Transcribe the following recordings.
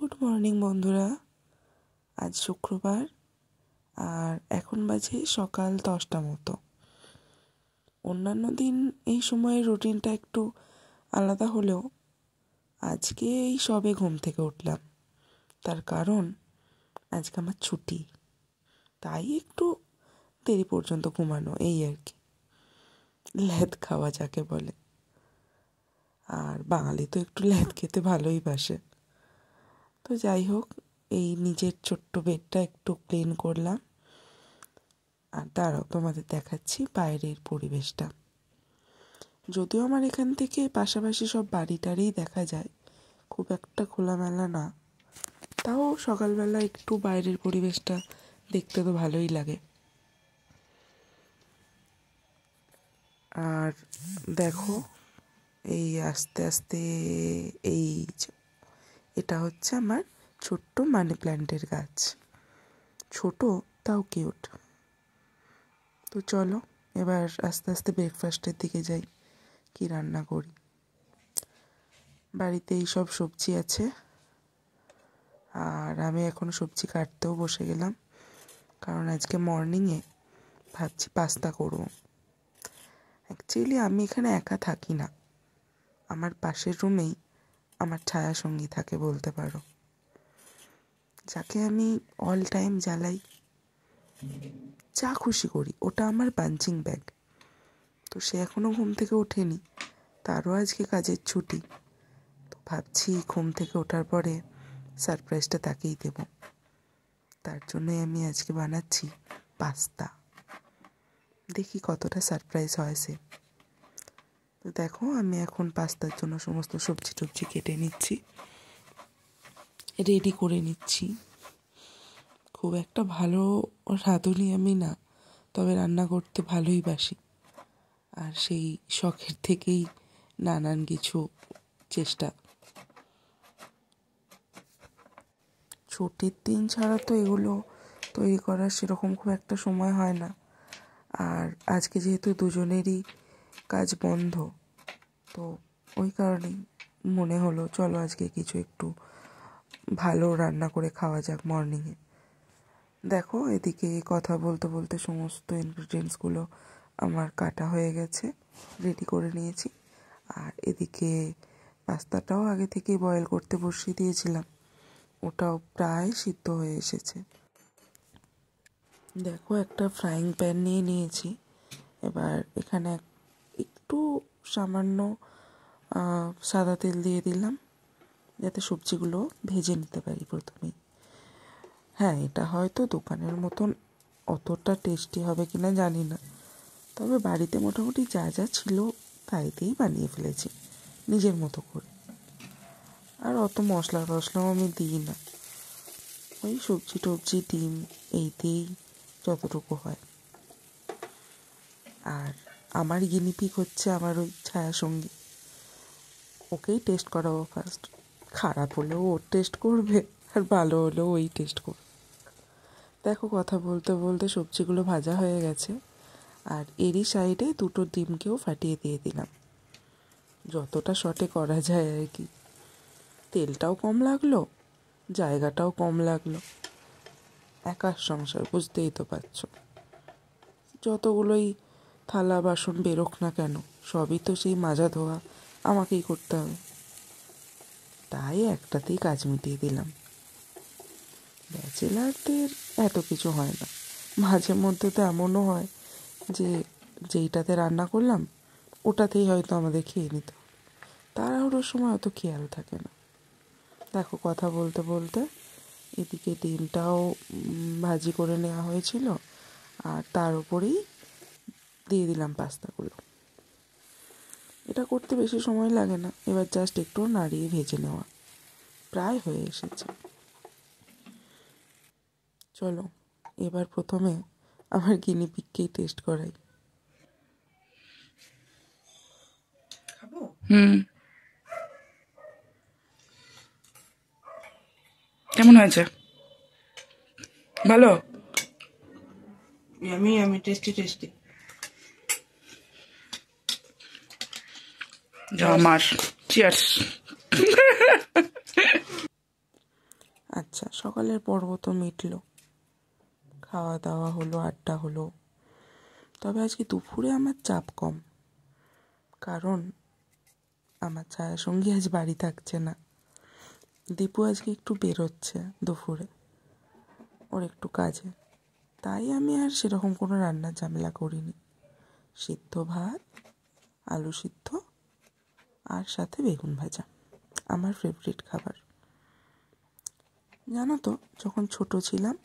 Good morning বন্ধুরা। আজ শুক্রবার আর এখন বাজে সকাল 10টা মতো। অন্যান্য দিন এই সময়ের রুটিনটা একটু আলাদা হলেও আজকে এই সবে ঘুম থেকে উঠলাম। তার কারণ আজকে আমার ছুটি, তাই একটু দেরি পর্যন্ত ঘুমানো, এই আর কি। ল্যাদ খাওয়া যাকে বলে। আর বাঙালি তো একটু ল্যাদ খেতে ভালোই বাসে। তো যাই হোক, এই নিজের ছোট্ট বেডটা একটু ক্লিন করলাম। আর তারাও তোমাদের দেখাচ্ছি বাইরের পরিবেশটা। যদিও আমার এখান থেকে পাশাপাশি সব বাড়ি টাড়ি দেখা যায়, খুব একটা খোলামেলা না, তাও সকালবেলা একটু বাইরের পরিবেশটা দেখতে তো ভালোই লাগে। আর দেখো, এই আস্তে আস্তে এই এটা হচ্ছে আমার ছোট্ট মানি প্ল্যান্টের গাছ। ছোট তাও কিউট। তো চলো এবার আস্তে আস্তে ব্রেকফাস্টের দিকে যাই, কি রান্না করি। বাড়িতে এই সব সবজি আছে আর আমি এখন সবজি কাটতেও বসে গেলাম, কারণ আজকে মর্নিংয়ে ভাবছি পাস্তা করব। অ্যাকচুয়ালি আমি এখানে একা থাকি না, আমার পাশের রুমেই আমার ছায়া সঙ্গী থাকে বলতে পারো, যাকে আমি অল টাইম জ্বালাই, যা খুশি করি। ওটা আমার পাঞ্চিং ব্যাগ। তো সে এখনও ঘুম থেকে ওঠেনি, তারও আজকে কাজের ছুটি। তো ভাবছি ঘুম থেকে ওঠার পরে সারপ্রাইজটা তাকেই দেব। তার জন্যই আমি আজকে বানাচ্ছি পাস্তা। দেখি কতটা সারপ্রাইজ হয় সে। তো দেখো, আমি এখন পাস্তার জন্য সমস্ত সবজি টবজি কেটে নিচ্ছি, রেডি করে নিচ্ছি। খুব একটা ভালো রাঁধুনি আমি না, তবে রান্না করতে ভালোই বাসি। আর সেই শখের থেকেই নানান কিছু চেষ্টা। ছুটির দিন ছাড়া তো এগুলো তৈরি করার সেরকম খুব একটা সময় হয় না। আর আজকে যেহেতু দুজনেরই কাজ বন্ধ, তো ওই কারণেই মনে হলো চলো আজকে কিছু একটু ভালো রান্না করে খাওয়া যাক মর্নিংয়ে। দেখো, এদিকে কথা বলতে বলতে সমস্ত ইনগ্রিডিয়েন্টসগুলো আমার কাটা হয়ে গেছে, রেডি করে নিয়েছি। আর এদিকে পাস্তাটাও আগে থেকেই বয়েল করতে বসিয়ে দিয়েছিলাম, ওটাও প্রায় সিদ্ধ হয়ে এসেছে। দেখো, একটা ফ্রাইং প্যান নিয়ে নিয়েছি। এবার এখানে একটু সামান্য সাদা তেল দিয়ে দিলাম, যাতে সবজিগুলো ভেজে নিতে পারি প্রথমেই। হ্যাঁ, এটা হয়তো দোকানের মতন অতটা টেস্টি হবে কিনা জানি না, তবে বাড়িতে মোটামুটি যা যা ছিল তাই দিয়েই বানিয়ে ফেলেছি নিজের মতো করে। আর অত মশলা টশলাও আমি দিই না, ওই সবজি টবজি ডিম এই দিয়েই যতটুকু হয়। আর আমার গিনিপিগ হচ্ছে আমার ওই ছায়া সঙ্গী, ওকেই টেস্ট করাবো ফার্স্ট। খারাপ হলেও ওর টেস্ট করবে, আর ভালো হলেও ওই টেস্ট করবে। দেখো, কথা বলতে বলতে সবজিগুলো ভাজা হয়ে গেছে, আর এরই সাইডে দুটো ডিমকেও ফাটিয়ে দিয়ে দিলাম, যতটা শর্টে করা যায় আর কি। তেলটাও কম লাগলো, জায়গাটাও কম লাগলো। একার সংসার, বুঝতেই তো পারছো। যতগুলোই থালা বাসন বেরোক না কেন, সবই তো সেই মাজা ধোয়া আমাকেই করতে হবে, তাই একটাতেই কাজ মিটিয়ে দিলাম। ব্যাচেলারদের এত কিছু হয় না, মাঝে মধ্যে তো এমনও হয় যে যেইটাতে রান্না করলাম ওটাতেই হয়তো আমাদের খেয়ে নিতে হবে, তাড়াহুড়োর সময় অত খেয়াল থাকে না। দেখো, কথা বলতে বলতে এদিকে ডিমটাও ভাজি করে নেওয়া হয়েছিল, আর তার উপরেই দিয়ে দিলাম পাস্তাগুলো। এটা করতে বেশি সময় লাগে না, এবার জাস্ট একটু নাড়িয়ে ভেজে নেওয়া, প্রায় হয়ে এসেছে। চলো এবার প্রথমে আমার গিনিপিগকেই টেস্ট করাই। খাবো? কেমন হয়েছে? ভালো? আমি টেস্টি টেস্টি। আমার চিয়ার্স। আচ্ছা, সকালের পর্ব তো মিটলো, খাওয়া দাওয়া হলো, আড্ডা হলো। তবে আজকে দুপুরে আমার চাপ কম, কারণ আমার ছায়াসঙ্গী আজ বাড়ি থাকছে না। দীপু আজকে একটু বেরোচ্ছে দুপুরে, ওর একটু কাজে, তাই আমি আর সেরকম কোনো রান্নার ঝামেলা করিনি। সিদ্ধ ভাত, আলু সিদ্ধ আর সাথে বেগুন ভাজা, আমার ফেভারিট খাবার। জানো তো, যখন ছোট ছিলাম,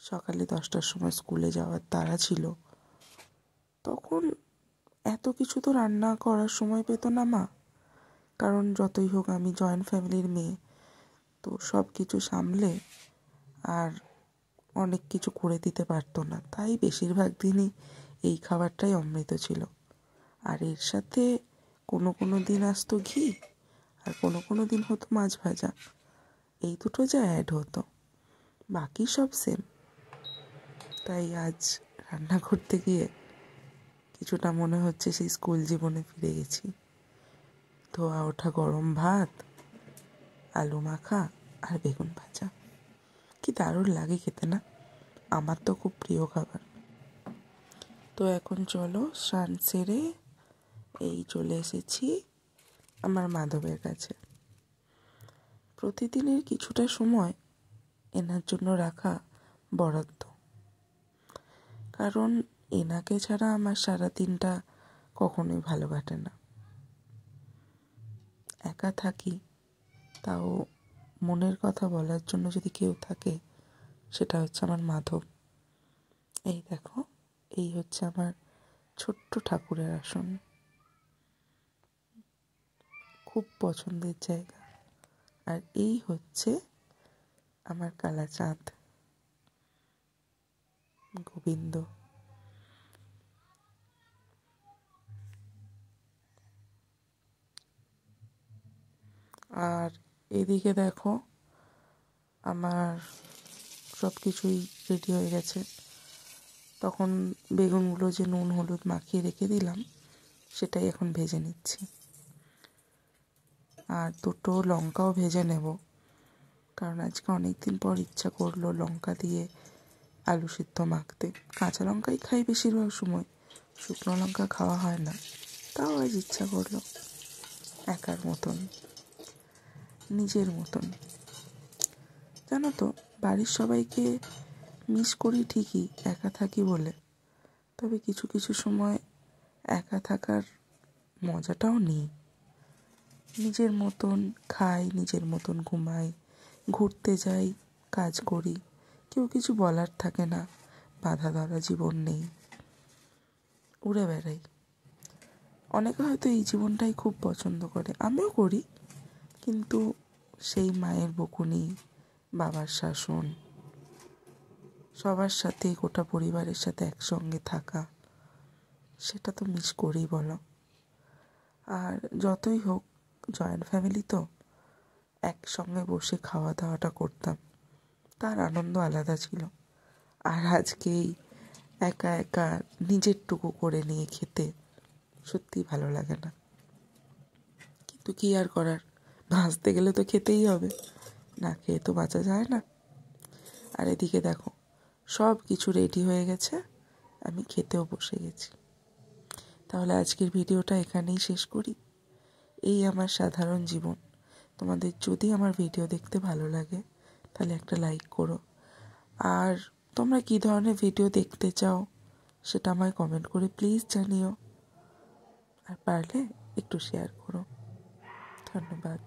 সকালে 10টার সময় স্কুলে যাওয়ার তাড়া ছিল, তখন এত কিছু তো রান্না করার সময় পেত না মা। কারণ যতই হোক আমি জয়েন্ট ফ্যামিলির মেয়ে, তো সব কিছু সামলে আর অনেক কিছু করে দিতে পারতো না। তাই বেশিরভাগ দিনই এই খাবারটাই অমৃত ছিল। আর এর সাথে কোনো কোনো দিন আসতো ঘি, আর কোনো কোনো দিন হতো মাছ ভাজা। এই দুটো যা অ্যাড হতো, বাকি সব সেম। তাই আজ রান্না করতে গিয়ে কিছুটা মনে হচ্ছে সেই স্কুল জীবনে ফিরে গেছি। ধোয়া ওঠা গরম ভাত, আলু মাখা আর বেগুন ভাজা, কি দারুণ লাগে খেতে না? আমার তো খুব প্রিয় খাবার। তো এখন চলো স্নান সেরে এই চলে এসেছি আমার মাধবের কাছে। প্রতিদিনের কিছুটা সময় এনার জন্য রাখা বরাদ্দ, কারণ এনাকে ছাড়া আমার সারা দিনটা কখনোই ভালো কাটে না। একা থাকি, তাও মনের কথা বলার জন্য যদি কেউ থাকে, সেটা হচ্ছে আমার মাধব। এই দেখো, এই হচ্ছে আমার ছোট্ট ঠাকুরের আসন, খুব পছন্দের জায়গা। আর এই হচ্ছে আমার কালাচাঁদ গোবিন্দ। আর এদিকে দেখো, আমার সব কিছুই রেডি হয়ে গেছে। তখন বেগুনগুলো যে নুন হলুদ মাখিয়ে রেখে দিলাম, সেটাই এখন ভেজে নিচ্ছি। আর দুটো লঙ্কাও ভেজে নেব, কারণ আজকে অনেক দিন পর ইচ্ছা করলো লঙ্কা দিয়ে আলু সিদ্ধ মাখতে। কাঁচা লঙ্কাই খাই বেশিরভাগ সময়, শুকনো লঙ্কা খাওয়া হয় না। তাও আজ ইচ্ছা করলো, একার মতন, নিজের মতন। জানো তো, বাড়ির সবাইকে মিস করি ঠিকই একা থাকি বলে, তবে কিছু কিছু সময় একা থাকার মজাটাও নিই। নিজের মতন খাই, নিজের মতন ঘুমাই, ঘুরতে যাই, কাজ করি, কেউ কিছু বলার থাকে না, বাধা ধরা জীবন নেই, উড়ে বেড়াই। অনেকে হয়তো এই জীবনটাই খুব পছন্দ করে, আমিও করি, কিন্তু সেই মায়ের বকুনি, বাবার শাসন, সবার সাথে গোটা পরিবারের সাথে একসঙ্গে থাকা, সেটা তো মিস করি বলো। আর যতই হোক জয়েন্ট ফ্যামিলি তো, একসঙ্গে বসে খাওয়া দাওয়াটা করতাম, তার আনন্দ আলাদা ছিল। আর আজকেই একা একা নিজের টুকু করে নিয়ে খেতে সত্যিই ভালো লাগে না, কিন্তু কি আর করার, বাঁচতে গেলে তো খেতেই হবে, না খেয়ে তো বাঁচা যায় না। আর এদিকে দেখো, সব কিছু রেডি হয়ে গেছে, আমি খেতেও বসে গেছি। তাহলে আজকের ভিডিওটা এখানেই শেষ করি। এই আমার সাধারণ জীবন। তোমাদের যদি আমার ভিডিও দেখতে ভালো লাগে, তাহলে একটা লাইক করো। আর তোমরা কী ধরনের ভিডিও দেখতে চাও, সেটা আমায় কমেন্ট করে প্লিজ জানিও। আর পারলে একটু শেয়ার করো। ধন্যবাদ।